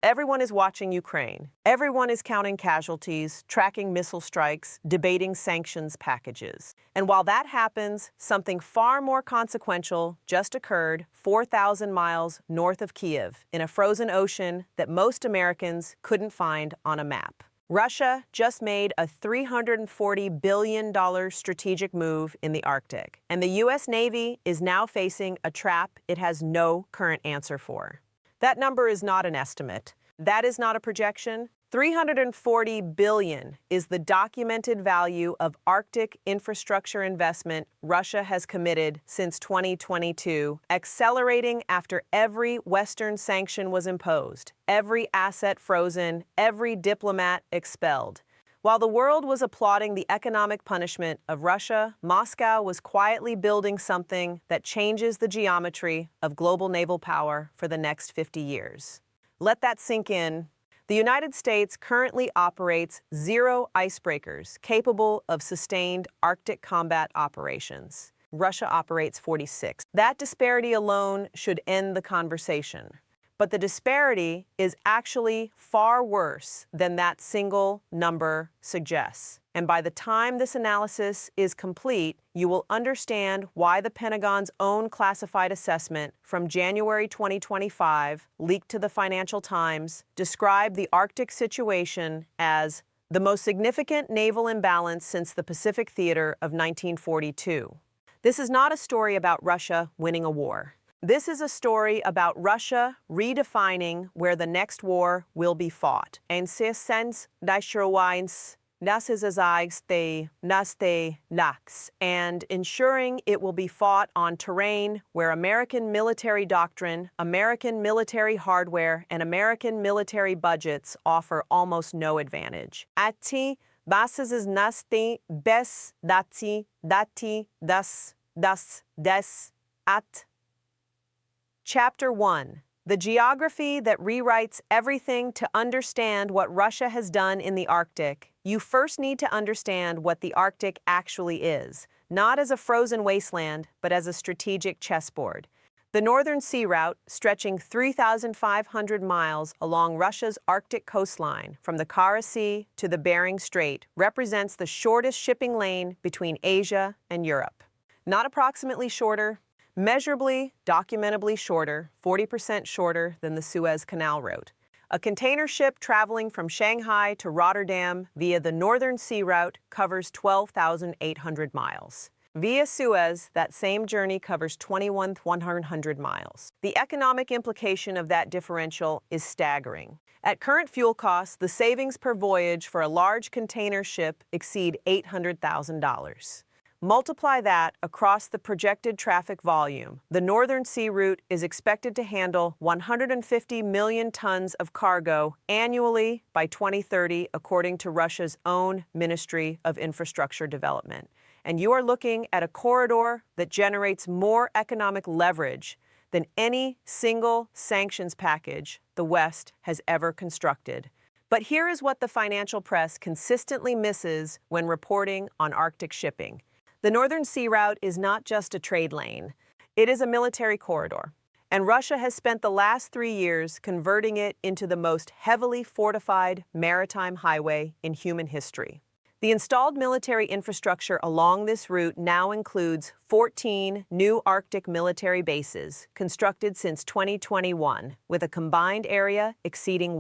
Everyone is watching Ukraine. Everyone is counting casualties, tracking missile strikes, debating sanctions packages. And while that happens, something far more consequential just occurred 4,000 miles north of Kyiv in a frozen ocean that most Americans couldn't find on a map. Russia just made a $340 billion strategic move in the Arctic, and the U.S. Navy is now facing a trap it has no current answer for. That number is not an estimate. That is not a projection. $340 billion is the documented value of Arctic infrastructure investment Russia has committed since 2022, accelerating after every Western sanction was imposed, every asset frozen, every diplomat expelled. While the world was applauding the economic punishment of Russia, Moscow was quietly building something that changes the geometry of global naval power for the next 50 years. Let that sink in. The United States currently operates 0 icebreakers capable of sustained Arctic combat operations. Russia operates 46. That disparity alone should end the conversation. But the disparity is actually far worse than that single number suggests. And by the time this analysis is complete, you will understand why the Pentagon's own classified assessment from January 2025, leaked to the Financial Times, described the Arctic situation as the most significant naval imbalance since the Pacific Theater of 1942. This is not a story about Russia winning a war. This is a story about Russia redefining where the next war will be fought. And ensuring it will be fought on terrain where American military doctrine, American military hardware, and American military budgets offer almost no advantage. Chapter 1. The geography that rewrites everything. To understand what Russia has done in the Arctic, you first need to understand what the Arctic actually is, not as a frozen wasteland, but as a strategic chessboard. The Northern Sea Route, stretching 3,500 miles along Russia's Arctic coastline from the Kara Sea to the Bering Strait, represents the shortest shipping lane between Asia and Europe. Not approximately shorter, measurably, documentably shorter, 40% shorter than the Suez Canal route. A container ship traveling from Shanghai to Rotterdam via the Northern Sea Route covers 12,800 miles. Via Suez, that same journey covers 21,100 miles. The economic implication of that differential is staggering. At current fuel costs, the savings per voyage for a large container ship exceed $800,000. Multiply that across the projected traffic volume. The Northern Sea Route is expected to handle 150 million tons of cargo annually by 2030, according to Russia's own Ministry of Infrastructure Development. And you are looking at a corridor that generates more economic leverage than any single sanctions package the West has ever constructed. But here is what the financial press consistently misses when reporting on Arctic shipping. The Northern Sea Route is not just a trade lane. It is a military corridor. And Russia has spent the last 3 years converting it into the most heavily fortified maritime highway in human history. The installed military infrastructure along this route now includes 14 new Arctic military bases constructed since 2021, with a combined area exceeding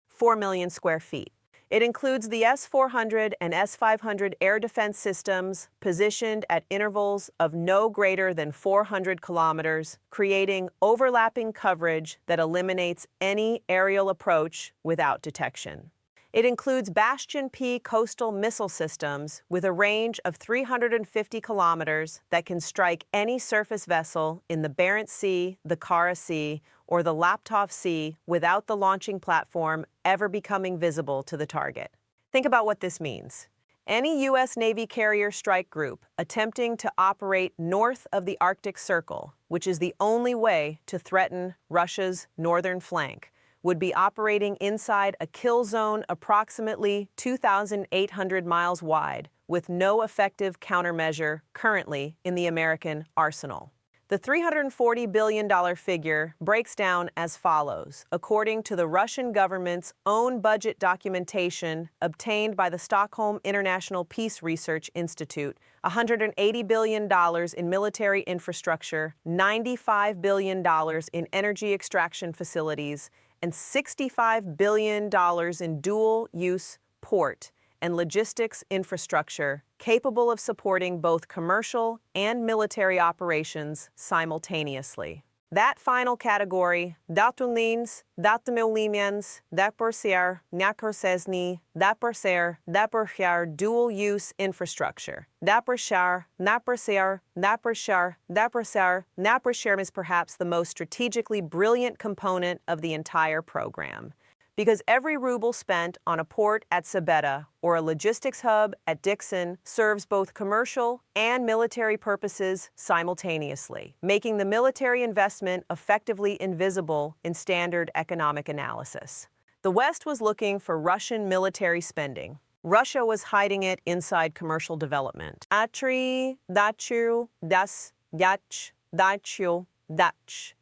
4 million square feet. It includes the S-400 and S-500 air defense systems positioned at intervals of no greater than 400 kilometers, creating overlapping coverage that eliminates any aerial approach without detection. It includes Bastion P coastal missile systems with a range of 350 kilometers that can strike any surface vessel in the Barents Sea, the Kara Sea, or the Laptov Sea without the launching platform ever becoming visible to the target. Think about what this means. Any U.S. Navy carrier strike group attempting to operate north of the Arctic Circle, which is the only way to threaten Russia's northern flank, would be operating inside a kill zone approximately 2,800 miles wide, with no effective countermeasure currently in the American arsenal. The $340 billion figure breaks down as follows, according to the Russian government's own budget documentation obtained by the Stockholm International Peace Research Institute: $180 billion in military infrastructure, $95 billion in energy extraction facilities, and $65 billion in dual-use port and logistics infrastructure capable of supporting both commercial and military operations simultaneously. That final category, datulins, datumilimians, daporser, nakorsesni, daporser, dual-use infrastructure. Daporshar, is perhaps the most strategically brilliant component of the entire program, because every ruble spent on a port at Sabeta or a logistics hub at Dixon serves both commercial and military purposes simultaneously, making the military investment effectively invisible in standard economic analysis. The West was looking for Russian military spending. Russia was hiding it inside commercial development. Atri, dachu, das, yach, dachu, dach.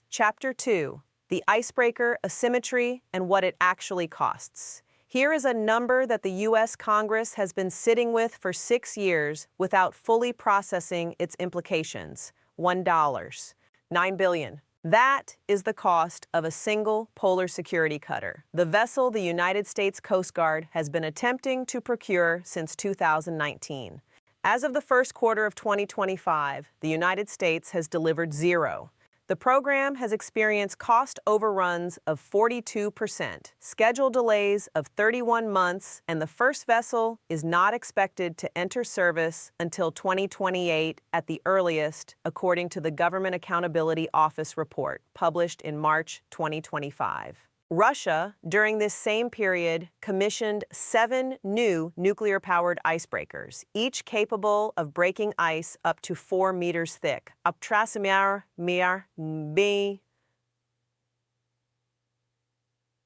Chapter 2. The Icebreaker, Asymmetry, and What It Actually Costs. Here is a number that the U.S. Congress has been sitting with for 6 years without fully processing its implications. $1. $9 billion. That is the cost of a single polar security cutter, the vessel the United States Coast Guard has been attempting to procure since 2019. As of the first quarter of 2025, the United States has delivered zero. The program has experienced cost overruns of 42%, schedule delays of 31 months, and the first vessel is not expected to enter service until 2028 at the earliest, according to the Government Accountability Office report published in March 2025. Russia, during this same period, commissioned 7 new nuclear-powered icebreakers, each capable of breaking ice up to 4 meters thick.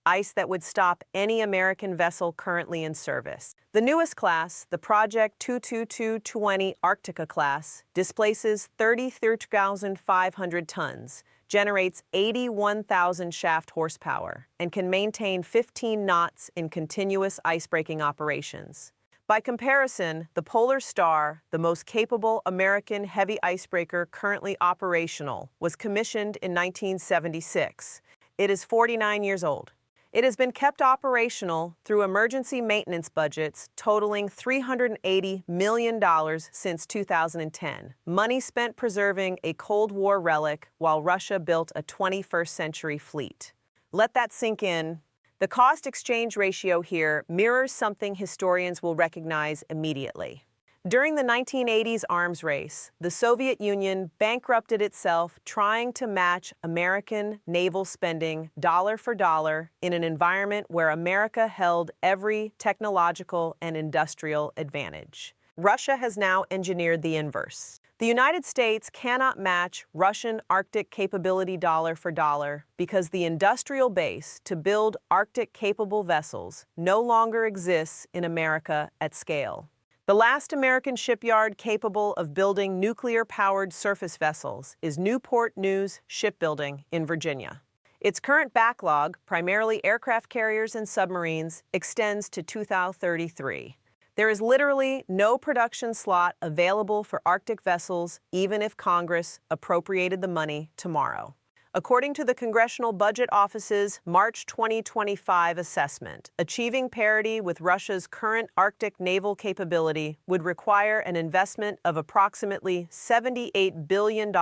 Ice that would stop any American vessel currently in service. The newest class, the Project 22220 Arctica class, displaces 33,500 tons, generates 81,000 shaft horsepower, and can maintain 15 knots in continuous icebreaking operations. By comparison, the Polar Star, the most capable American heavy icebreaker currently operational, was commissioned in 1976. It is 49 years old. It has been kept operational through emergency maintenance budgets totaling $380 million since 2010, money spent preserving a Cold War relic while Russia built a 21st century fleet. Let that sink in. The cost-exchange ratio here mirrors something historians will recognize immediately. During the 1980s arms race, the Soviet Union bankrupted itself trying to match American naval spending dollar for dollar in an environment where America held every technological and industrial advantage. Russia has now engineered the inverse. The United States cannot match Russian Arctic capability dollar for dollar because the industrial base to build Arctic-capable vessels no longer exists in America at scale. The last American shipyard capable of building nuclear-powered surface vessels is Newport News Shipbuilding in Virginia. Its current backlog, primarily aircraft carriers and submarines, extends to 2033. There is literally no production slot available for Arctic vessels, even if Congress appropriated the money tomorrow. According to the Congressional Budget Office's March 2025 assessment, achieving parity with Russia's current Arctic naval capability would require an investment of approximately $78 billion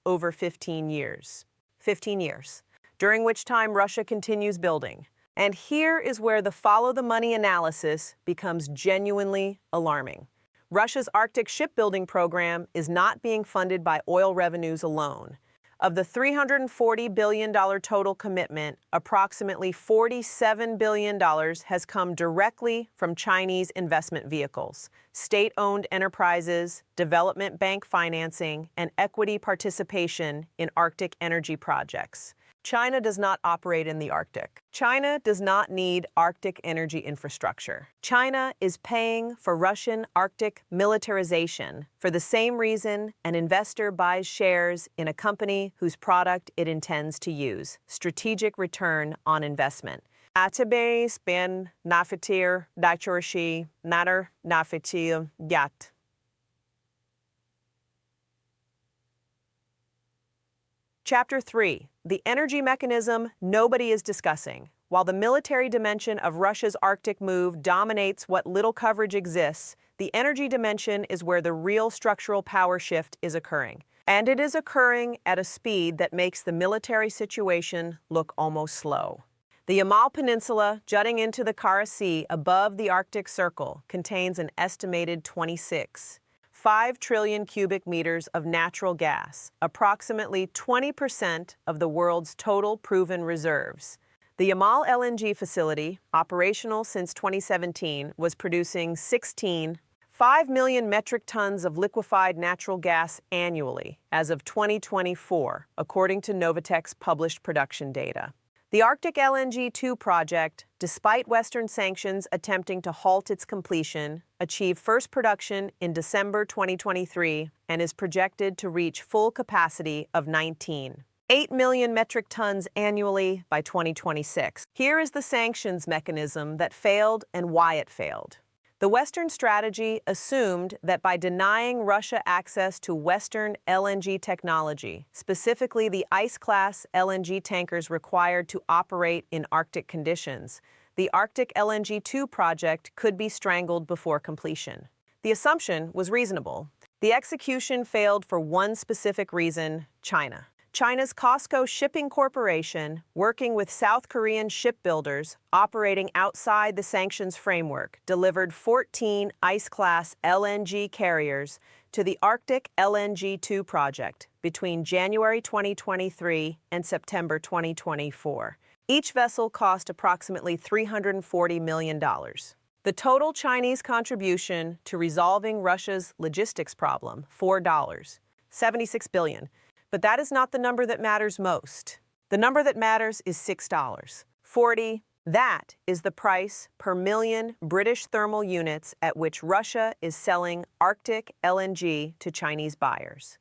over 15 years. 15 years, during which time Russia continues building. And here is where the follow-the-money analysis becomes genuinely alarming. Russia's Arctic shipbuilding program is not being funded by oil revenues alone. Of the $340 billion total commitment, approximately $47 billion has come directly from Chinese investment vehicles, state-owned enterprises, development bank financing, and equity participation in Arctic energy projects. China does not operate in the Arctic. China does not need Arctic energy infrastructure. China is paying for Russian Arctic militarization for the same reason an investor buys shares in a company whose product it intends to use: strategic return on investment. Atibes ben nafitir daichorshi nader nafitir yat. Chapter 3. The energy mechanism nobody is discussing. While the military dimension of Russia's Arctic move dominates what little coverage exists, the energy dimension is where the real structural power shift is occurring. And it is occurring at a speed that makes the military situation look almost slow. The Yamal Peninsula, jutting into the Kara Sea above the Arctic Circle, contains an estimated 5 trillion cubic meters of natural gas, approximately 20% of the world's total proven reserves. The Yamal LNG facility, operational since 2017, was producing 5 million metric tons of liquefied natural gas annually as of 2024, according to Novatek's published production data. The Arctic LNG 2 project, despite Western sanctions attempting to halt its completion, achieved first production in December 2023 and is projected to reach full capacity of 8 million metric tons annually by 2026. Here is the sanctions mechanism that failed and why it failed. The Western strategy assumed that by denying Russia access to Western LNG technology, specifically the ice-class LNG tankers required to operate in Arctic conditions, the Arctic LNG 2 project could be strangled before completion. The assumption was reasonable. The execution failed for one specific reason: China. China's COSCO Shipping Corporation, working with South Korean shipbuilders operating outside the sanctions framework, delivered 14 ice-class LNG carriers to the Arctic LNG 2 project between January 2023 and September 2024. Each vessel cost approximately $340 million. The total Chinese contribution to resolving Russia's logistics problem, $4, 76 billion. But that is not the number that matters most. The number that matters is $6.40. That is the price per million British thermal units at which Russia is selling Arctic LNG to Chinese buyers.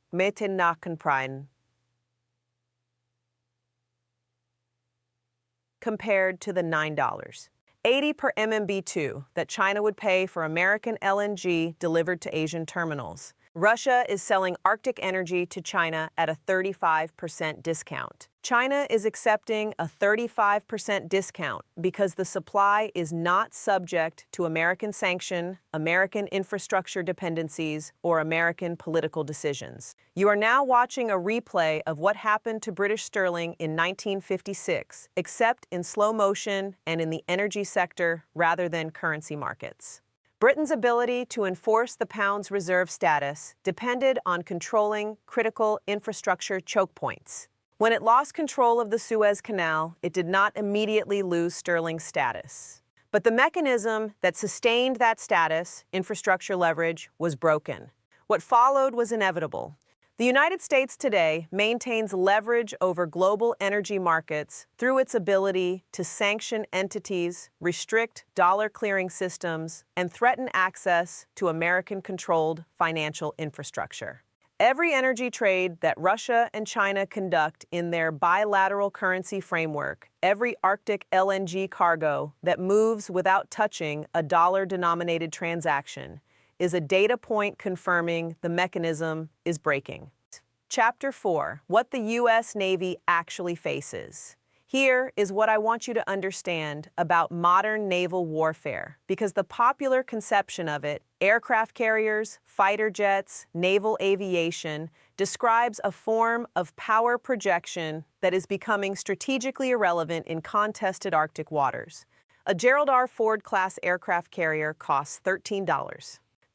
Compared to the $9.80 per MMBtu that China would pay for American LNG delivered to Asian terminals. Russia is selling Arctic energy to China at a 35% discount. China is accepting a 35% discount because the supply is not subject to American sanction, American infrastructure dependencies, or American political decisions. You are now watching a replay of what happened to British sterling in 1956, except in slow motion and in the energy sector rather than currency markets. Britain's ability to enforce the pound's reserve status depended on controlling critical infrastructure choke points. When it lost control of the Suez Canal, it did not immediately lose sterling's status. But the mechanism that sustained that status, infrastructure leverage, was broken. What followed was inevitable. The United States today maintains leverage over global energy markets through its ability to sanction entities, restrict dollar clearing systems, and threaten access to American-controlled financial infrastructure. Every energy trade that Russia and China conduct in their bilateral currency framework, every Arctic LNG cargo that moves without touching a dollar-denominated transaction, is a data point confirming the mechanism is breaking. Chapter 4. What the U.S. Navy actually faces. Here is what I want you to understand about modern naval warfare, because the popular conception of it, aircraft carriers, fighter jets, naval aviation, describes a form of power projection that is becoming strategically irrelevant in contested Arctic waters. A Gerald R. Ford-class aircraft carrier costs $13.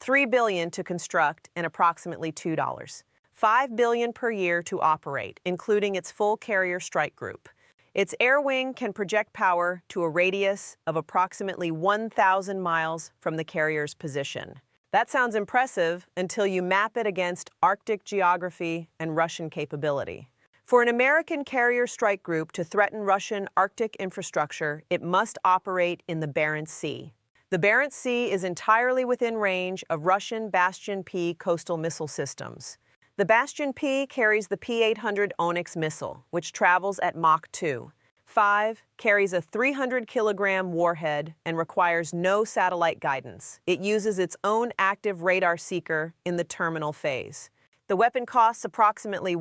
$3 billion to construct and approximately $2. $5 billion per year to operate, including its full carrier strike group. Its air wing can project power to a radius of approximately 1,000 miles from the carrier's position. That sounds impressive until you map it against Arctic geography and Russian capability. For an American carrier strike group to threaten Russian Arctic infrastructure, it must operate in the Barents Sea. The Barents Sea is entirely within range of Russian Bastion P coastal missile systems. The Bastion P carries the P-800 Onyx missile, which travels at Mach 2. 5 carries a 300-kilogram warhead and requires no satellite guidance. It uses its own active radar seeker in the terminal phase. The weapon costs approximately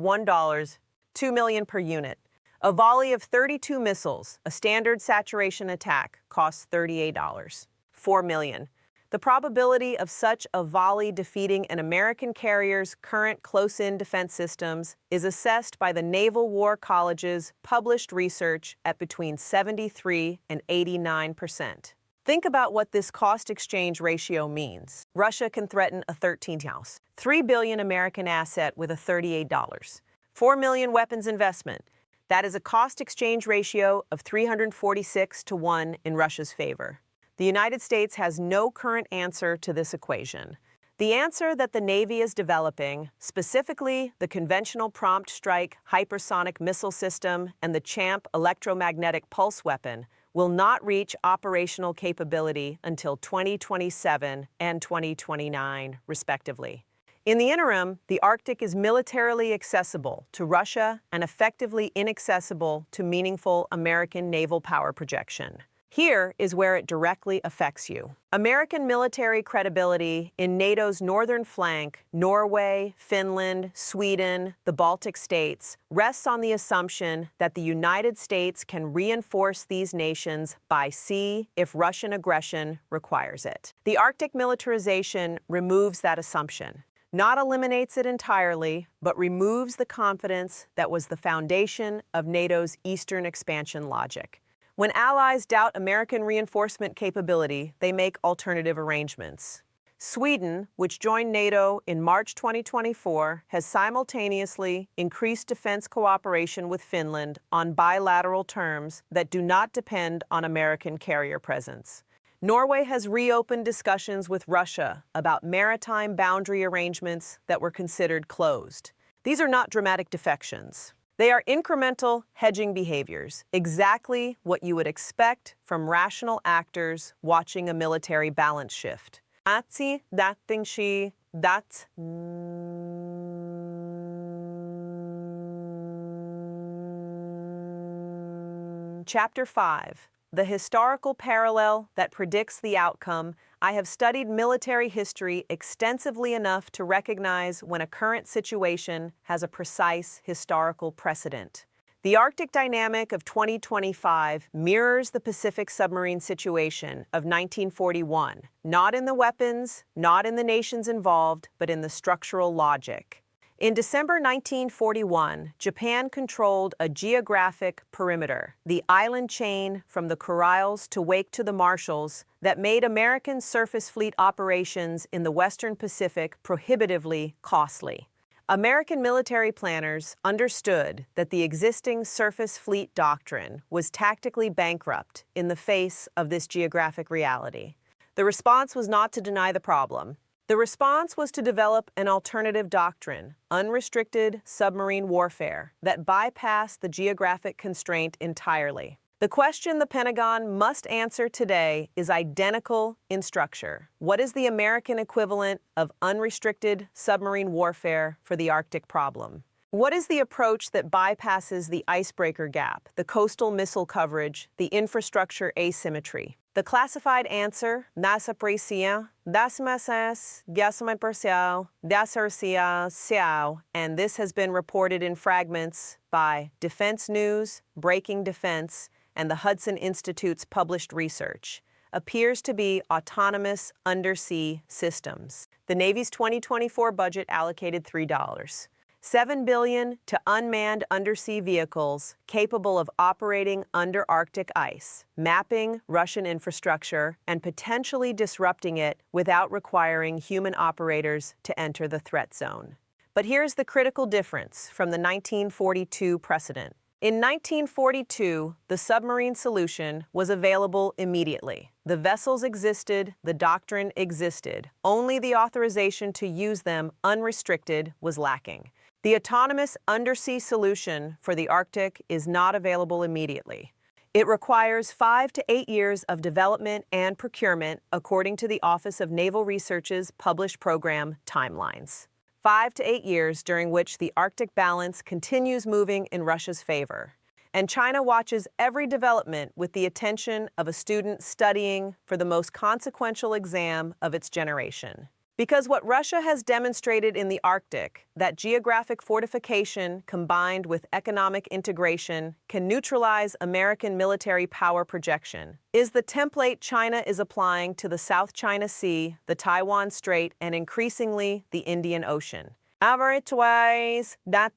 $2 million per unit. A volley of 32 missiles, a standard saturation attack, costs $38. $4 million. The probability of such a volley defeating an American carrier's current close-in defense systems is assessed by the Naval War College's published research at between 73 and 89%. Think about what this cost-exchange ratio means. Russia can threaten a $13 billion American asset with a $38. 4 million weapons investment. That is a cost-exchange ratio of 346 to 1 in Russia's favor. The United States has no current answer to this equation. The answer that the Navy is developing, specifically the Conventional Prompt Strike Hypersonic Missile System and the CHAMP electromagnetic pulse weapon, will not reach operational capability until 2027 and 2029, respectively. In the interim, the Arctic is militarily accessible to Russia and effectively inaccessible to meaningful American naval power projection. Here is where it directly affects you. American military credibility in NATO's northern flank, Norway, Finland, Sweden, the Baltic states, rests on the assumption that the United States can reinforce these nations by sea if Russian aggression requires it. The Arctic militarization removes that assumption. Not eliminates it entirely, but removes the confidence that was the foundation of NATO's Eastern expansion logic. When allies doubt American reinforcement capability, they make alternative arrangements. Sweden, which joined NATO in March 2024, has simultaneously increased defense cooperation with Finland on bilateral terms that do not depend on American carrier presence. Norway has reopened discussions with Russia about maritime boundary arrangements that were considered closed. These are not dramatic defections. They are incremental hedging behaviors, exactly what you would expect from rational actors watching a military balance shift. Chapter 5. The historical parallel that predicts the outcome. I have studied military history extensively enough to recognize when a current situation has a precise historical precedent. The Arctic dynamic of 2025 mirrors the Pacific submarine situation of 1941, not in the weapons, not in the nations involved, but in the structural logic. In December 1941, Japan controlled a geographic perimeter, the island chain from the Kurils to Wake to the Marshalls, that made American surface fleet operations in the Western Pacific prohibitively costly. American military planners understood that the existing surface fleet doctrine was tactically bankrupt in the face of this geographic reality. The response was not to deny the problem. The response was to develop an alternative doctrine, unrestricted submarine warfare, that bypassed the geographic constraint entirely. The question the Pentagon must answer today is identical in structure. What is the American equivalent of unrestricted submarine warfare for the Arctic problem? What is the approach that bypasses the icebreaker gap, the coastal missile coverage, the infrastructure asymmetry? The classified answer, and this has been reported in fragments by Defense News, Breaking Defense, and the Hudson Institute's published research, appears to be autonomous undersea systems. The Navy's 2024 budget allocated $7 billion to unmanned undersea vehicles capable of operating under Arctic ice, mapping Russian infrastructure, and potentially disrupting it without requiring human operators to enter the threat zone. But here's the critical difference from the 1942 precedent. In 1942, the submarine solution was available immediately. The vessels existed, the doctrine existed. Only the authorization to use them unrestricted was lacking. The autonomous undersea solution for the Arctic is not available immediately. It requires 5 to 8 years of development and procurement, according to the Office of Naval Research's published program timelines. 5 to 8 years during which the Arctic balance continues moving in Russia's favor. And China watches every development with the attention of a student studying for the most consequential exam of its generation. Because what Russia has demonstrated in the Arctic, that geographic fortification combined with economic integration can neutralize American military power projection, is the template China is applying to the South China Sea, the Taiwan Strait, and increasingly the Indian Ocean. Average data.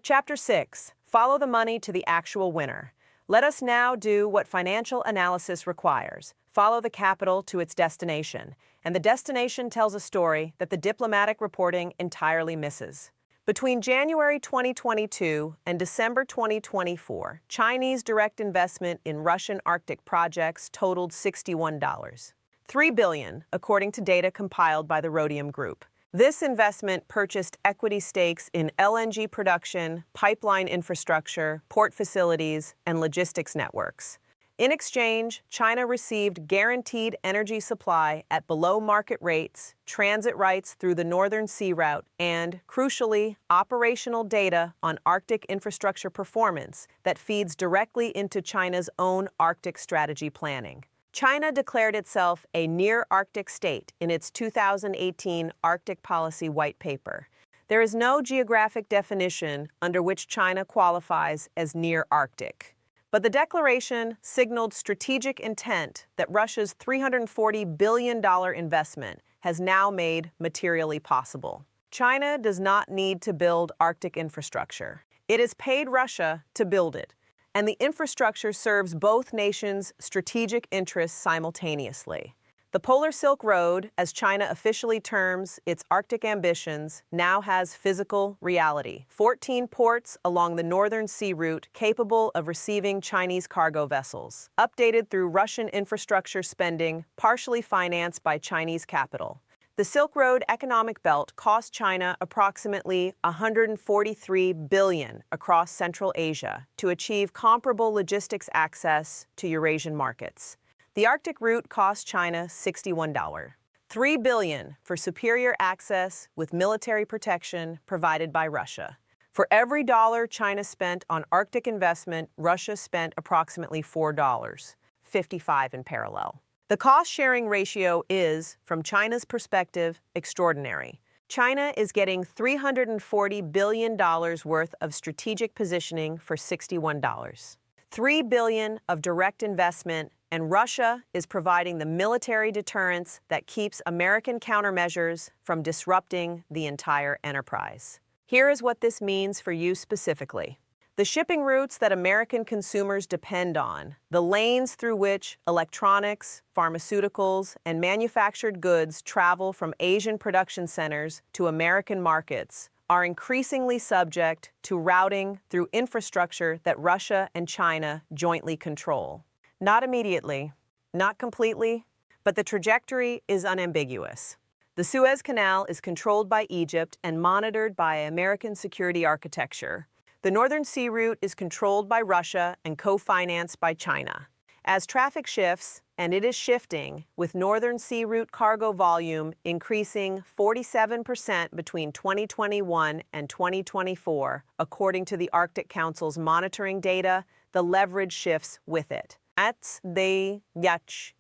Chapter 6. Follow the money to the actual winner. Let us now do what financial analysis requires. Follow the capital to its destination. And the destination tells a story that the diplomatic reporting entirely misses. Between January 2022 and December 2024, Chinese direct investment in Russian Arctic projects totaled $61. $3 billion, according to data compiled by the Rhodium Group. This investment purchased equity stakes in LNG production, pipeline infrastructure, port facilities, and logistics networks. In exchange, China received guaranteed energy supply at below-market rates, transit rights through the Northern Sea Route, and, crucially, operational data on Arctic infrastructure performance that feeds directly into China's own Arctic strategy planning. China declared itself a near-Arctic state in its 2018 Arctic Policy White Paper. There is no geographic definition under which China qualifies as near-Arctic. But the declaration signaled strategic intent that Russia's $340 billion investment has now made materially possible. China does not need to build Arctic infrastructure. It has paid Russia to build it. And the infrastructure serves both nations' strategic interests simultaneously. The Polar Silk Road, as China officially terms its Arctic ambitions, now has physical reality. 14 ports along the Northern Sea Route capable of receiving Chinese cargo vessels, updated through Russian infrastructure spending, partially financed by Chinese capital. The Silk Road economic belt cost China approximately $143 billion across Central Asia to achieve comparable logistics access to Eurasian markets. The Arctic route cost China $61. $3 billion for superior access with military protection provided by Russia. For every dollar China spent on Arctic investment, Russia spent approximately $4, 55 in parallel. The cost-sharing ratio is, from China's perspective, extraordinary. China is getting $340 billion worth of strategic positioning for $61. $3 billion of direct investment, and Russia is providing the military deterrence that keeps American countermeasures from disrupting the entire enterprise. Here is what this means for you specifically. The shipping routes that American consumers depend on, the lanes through which electronics, pharmaceuticals, and manufactured goods travel from Asian production centers to American markets, are increasingly subject to routing through infrastructure that Russia and China jointly control. Not immediately, not completely, but the trajectory is unambiguous. The Suez Canal is controlled by Egypt and monitored by American security architecture. The Northern Sea Route is controlled by Russia and co-financed by China. As traffic shifts, and it is shifting, with Northern Sea Route cargo volume increasing 47% between 2021 and 2024, according to the Arctic Council's monitoring data, the leverage shifts with it. At the yach,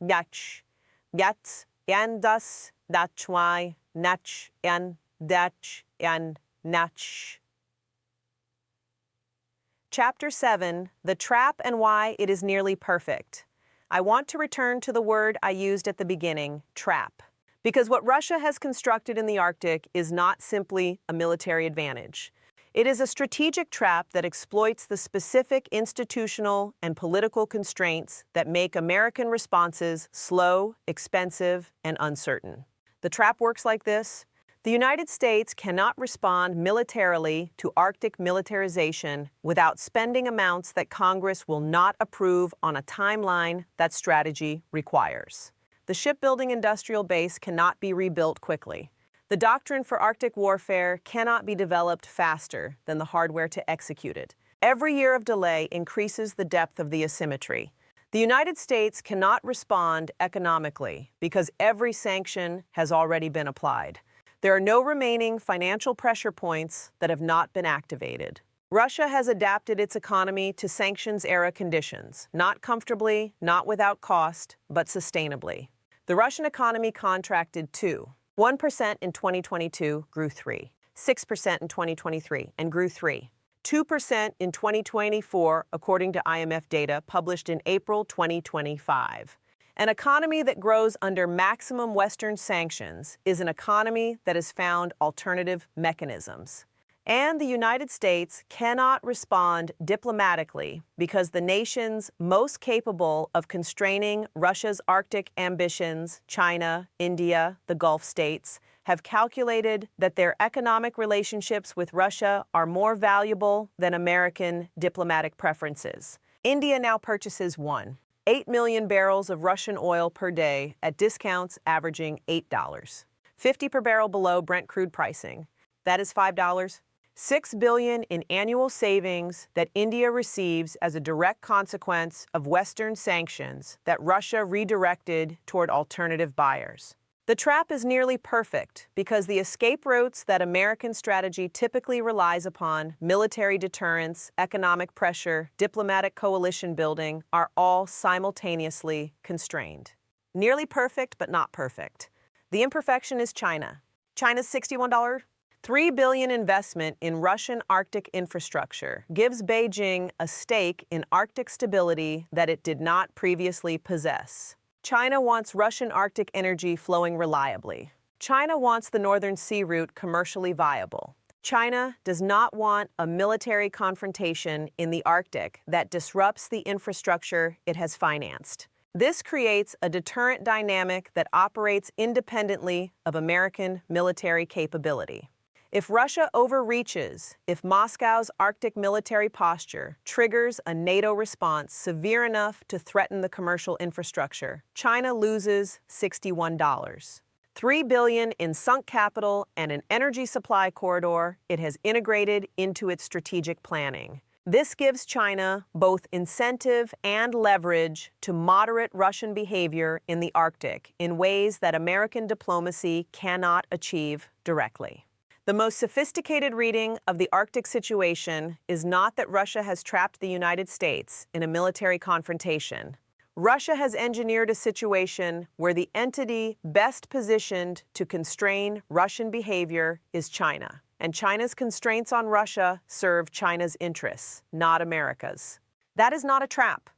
and thus, that's why, nach, and dach, and nach. Chapter 7, The Trap and Why It Is Nearly Perfect. I want to return to the word I used at the beginning, trap, because what Russia has constructed in the Arctic is not simply a military advantage. It is a strategic trap that exploits the specific institutional and political constraints that make American responses slow, expensive, and uncertain. The trap works like this. The United States cannot respond militarily to Arctic militarization without spending amounts that Congress will not approve on a timeline that strategy requires. The shipbuilding industrial base cannot be rebuilt quickly. The doctrine for Arctic warfare cannot be developed faster than the hardware to execute it. Every year of delay increases the depth of the asymmetry. The United States cannot respond economically because every sanction has already been applied. There are no remaining financial pressure points that have not been activated. Russia has adapted its economy to sanctions-era conditions, not comfortably, not without cost, but sustainably. The Russian economy contracted 1% in 2022, grew 3%, 6% in 2023, and grew 3%, 2% in 2024, according to IMF data published in April 2025. An economy that grows under maximum Western sanctions is an economy that has found alternative mechanisms. And the United States cannot respond diplomatically because the nations most capable of constraining Russia's Arctic ambitions, China, India, the Gulf states, have calculated that their economic relationships with Russia are more valuable than American diplomatic preferences. India now purchases 8 million barrels of Russian oil per day at discounts averaging $8.50 per barrel below Brent crude pricing. That is $5. $6 billion in annual savings that India receives as a direct consequence of Western sanctions that Russia redirected toward alternative buyers. The trap is nearly perfect because the escape routes that American strategy typically relies upon, military deterrence, economic pressure, diplomatic coalition building, are all simultaneously constrained. Nearly perfect, but not perfect. The imperfection is China. China's $3 billion investment in Russian Arctic infrastructure gives Beijing a stake in Arctic stability that it did not previously possess. China wants Russian Arctic energy flowing reliably. China wants the Northern Sea route commercially viable. China does not want a military confrontation in the Arctic that disrupts the infrastructure it has financed. This creates a deterrent dynamic that operates independently of American military capability. If Russia overreaches, if Moscow's Arctic military posture triggers a NATO response severe enough to threaten the commercial infrastructure, China loses $61. $3 billion in sunk capital and an energy supply corridor it has integrated into its strategic planning. This gives China both incentive and leverage to moderate Russian behavior in the Arctic in ways that American diplomacy cannot achieve directly. The most sophisticated reading of the Arctic situation is not that Russia has trapped the United States in a military confrontation. Russia has engineered a situation where the entity best positioned to constrain Russian behavior is China, and China's constraints on Russia serve China's interests, not America's. That is not a trap.